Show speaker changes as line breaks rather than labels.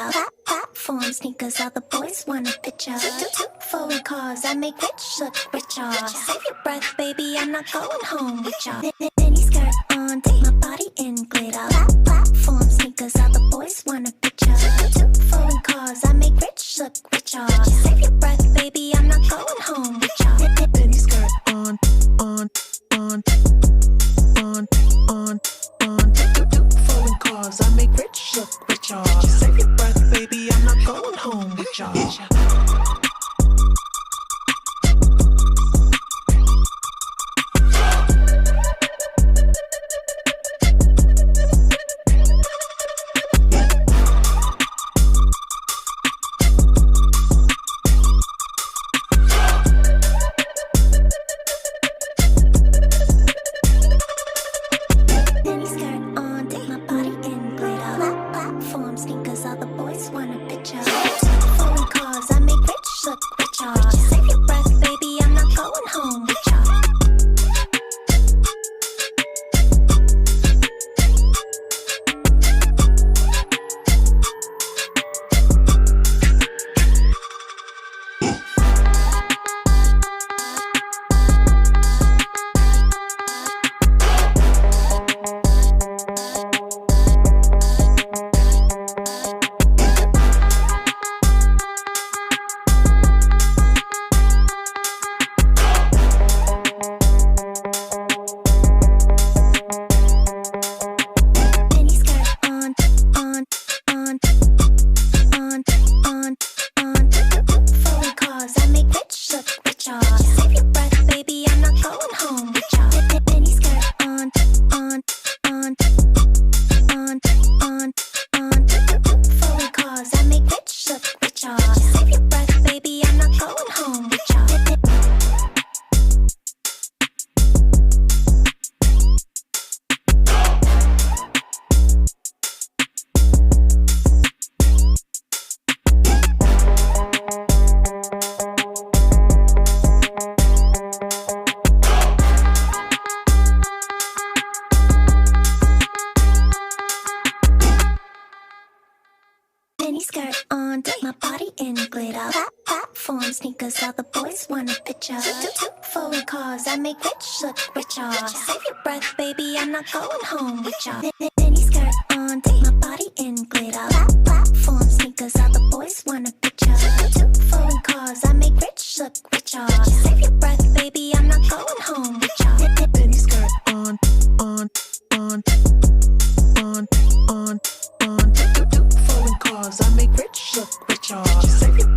glitter. Platform sneakers, all the boys want a picture. Foreign cars, I make rich look richer. Save your breath, baby, I'm not going home with ya. Mini skirt on, take my body in glitter. Platform sneakers, all the boys want a picture. Foreign cars, I make rich look richer. Save your breath, baby, I'm not going home with ya. Mini skirt on. Foreign cars, I make rich look richer. Save your breath, baby, I'm not going home with ya. Mini skirt on, take my body in glitter. Platform sneakers, all the boys want a picture. Foreign cars, I make rich look richer. Save your breath, baby, I'm not going home with ya. Mini skirt on, take my body in glitter. Platform sneakers, all the boys want a picture. Foreign cars, I make rich look richer. Save your breath, baby, I'm not going home with ya. Mini skirt on. Foreign cars, I make rich look richer. Save your